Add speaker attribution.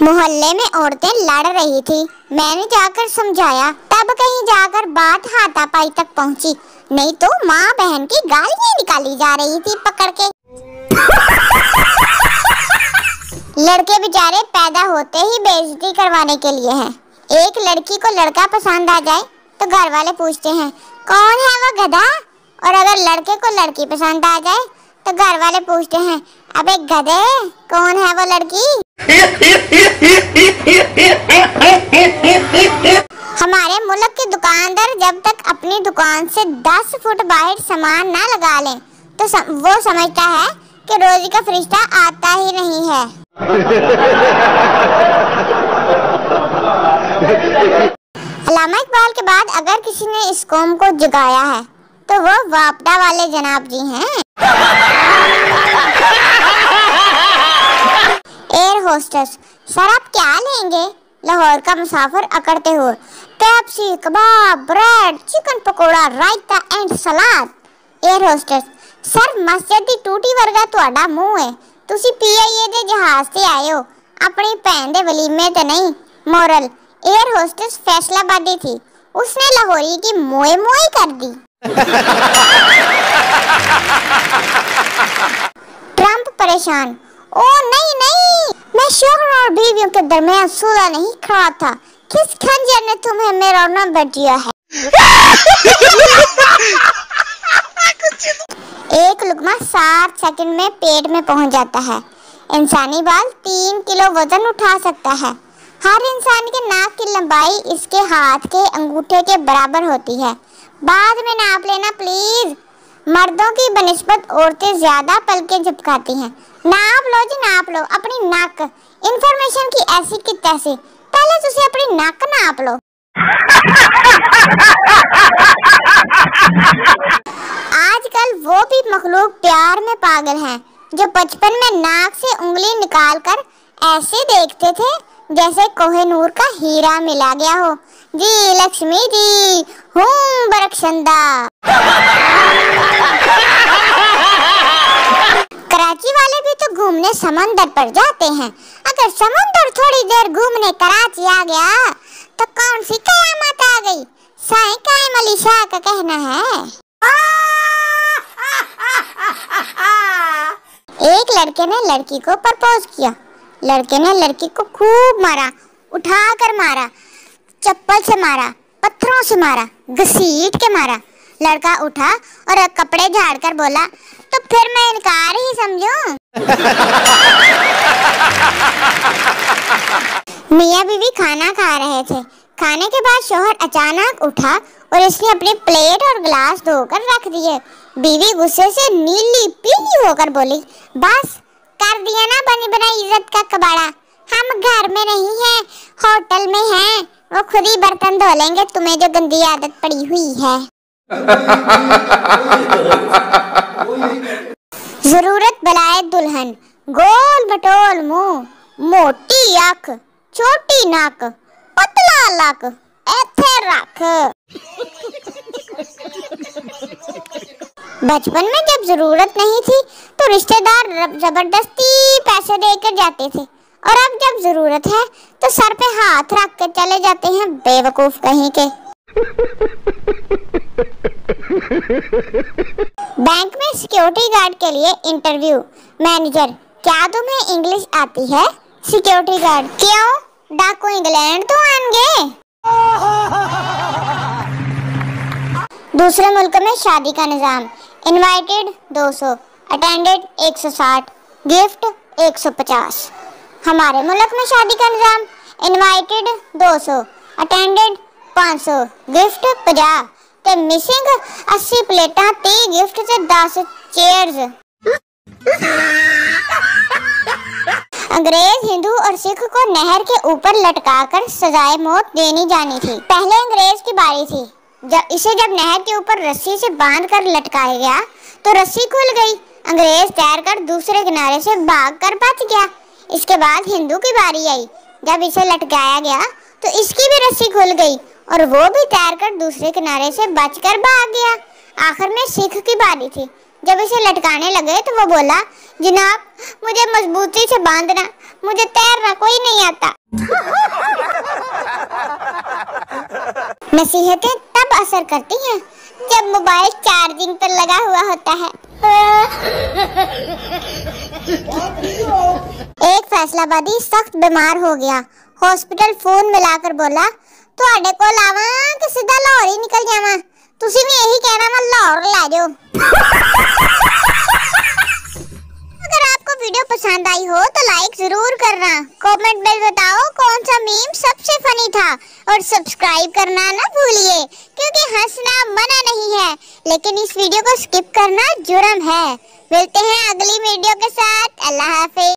Speaker 1: मोहल्ले में औरतें लड़ रही थी। मैंने जाकर समझाया, तब कहीं जाकर बात हाथापाई तक पहुंची, नहीं तो माँ बहन की गालियां निकाली जा रही थी पकड़ के। लड़के बेचारे पैदा होते ही बेइज्जती करवाने के लिए हैं। एक लड़की को लड़का पसंद आ जाए तो घर वाले पूछते हैं कौन है वो गधा, और अगर लड़के को लड़की पसंद आ जाए तो घर वाले पूछते हैं अबे गधे कौन है वो लड़की। हमारे मुल्क के दुकानदार जब तक अपनी दुकान से 10 फुट बाहर सामान ना लगा लें तो वो समझता है कि रोजी का फरिश्ता आता ही नहीं है। अल्लामा इकबाल के बाद अगर किसी ने इस कौम को जगाया है तो वो वापडा वाले जनाब जी हैं। एयर होस्टेस, सर आप क्या लेंगे? लाहौर का मुसाफिर अकड़ते हुए, Pepsi, kebab, bread, chicken pakora, raita and salad. Air hostess, sir मस्जिद दी टूटी वर्गा तुहाडा मुंह है, तुसी पीआईए दे जहाज से आए हो, अपनी भैन दे वलीमे ते नहीं। मोरल, एयर होस्टेस फैसलाबादी थी, उसने लाहौरी की मोए मोए कर दी। ट्रंप परेशान, ओ नहीं नहीं, मैं शोहर और बीवियों के दरमियान सूला नहीं खड़ा था, किस खंजर ने तुम्हें मेरा नंबर दिया है? एक लुकमा 60 सेकंड में पेट में पहुंच जाता है। इंसानी बाल 3 किलो वजन उठा सकता है। हर इंसान के नाक की लंबाई इसके हाथ के अंगूठे के बराबर होती है। बाद में नाप लेना प्लीज। मर्दों की बनिस्बत औरतें ज्यादा पलकें झपकाती हैं। नाप लो जी नाप लो अपनी नाक। इंफॉर्मेशन की ऐसी की तैसी, पहले तुझे अपनी नाक नाप लो। आजकल वो भी मखलूक प्यार में पागल हैं जो बचपन में नाक से उंगली निकालकर ऐसे देखते थे जैसे कोहिनूर का हीरा मिला गया हो। जी लक्ष्मी जी हूँ बरकशंदा। कराची वाले भी तो घूमने समंदर पर जाते हैं। अगर समंदर थोड़ी देर घूमने कराची आ गया तो कौन सी कयामत आ गई? साईं कायम अली शाह का कहना है। एक लड़के ने लड़की को प्रपोज किया। लड़के ने लड़की को खूब मारा, उठाकर मारा, चप्पल से मारा, पत्थरों से मारा, घसीट के मारा। लड़का उठा और कपड़े झाड़कर बोला, तो फिर मैं इनकार ही समझूं। मियाँ बीवी खाना खा रहे थे। खाने के बाद शौहर अचानक उठा और इसने अपनी प्लेट और गिलास धोकर रख दिए। बीवी गुस्से से नीली पीली होकर बोली, बस कर दिया ना बनी बनाई इज्जत का कबाड़ा। हम घर में नहीं हैं, होटल में हैं। वो खुद ही बर्तन धो लेंगे, तुम्हें जो गंदी आदत पड़ी हुई है। जरूरत बलाए दुल्हन, गोल मटोल मुंह, मोटी आंख, छोटी नाक, पतला लाक, ऐथे रख। बचपन में जब जरूरत नहीं थी तो रिश्तेदार जबरदस्ती पैसे देकर जाते थे, और अब जब जरूरत है तो सर पे हाथ रख कर चले जाते हैं बेवकूफ कहीं के। बैंक में सिक्योरिटी गार्ड के लिए इंटरव्यू। मैनेजर, क्या तुम्हें इंग्लिश आती है? सिक्योरिटी गार्ड, क्यों डाकू इंग्लैंड तो आएंगे। दूसरे मुल्क में शादी का निजाम। Invited 200, attended 160, gift 150। हमारे मुल्क में शादी का निजाम, इनवाइटेड 200, अटेंडेड 500, गिफ्ट 50 ते मिसिंग 80 प्लेटां 30 गिफ्ट ते 10 चेयर्स। अंग्रेज हिंदू और सिख को नहर के ऊपर लटकाकर सजाए मौत देनी जानी थी। पहले अंग्रेज की बारी थी। जब नहर के ऊपर रस्सी से बांधकर लटकाया गया तो रस्सी खुल गई। अंग्रेज तैरकर दूसरे किनारे से भागकर बच गया। इसके बाद हिंदू की बारी आई। जब इसे लटकाया गया तो इसकी भी रस्सी खुल गई और वो भी तैरकर दूसरे किनारे से बचकर भाग गया। आखिर में सिख की बारी थी। जब इसे लटकाने लगे तो वो बोला, जनाब मुझे मजबूती से बांधना, मुझे तैरना कोई नहीं आता। नसीहतें तब असर करती हैं जब मोबाइल चार्जिंग पर लगा हुआ होता है। एक फैसलाबादी सख्त बीमार हो गया। हॉस्पिटल फोन मिलाकर बोला, तुहाडे कोल आवां कि सीधा लाहौर ही निकल जावां? तुसी भी यही कहना, मैं लाहौर ला जाओ। अगर आपको वीडियो पसंद आई हो तो लाइक जरूर करना, कमेंट में बताओ कौन सा मीम सबसे फनी था, और सब्सक्राइब करना ना भूलिए, क्योंकि हंसना मना नहीं है, लेकिन इस वीडियो को स्किप करना जुर्म है। मिलते हैं अगली वीडियो के साथ। अल्लाह हाफिज।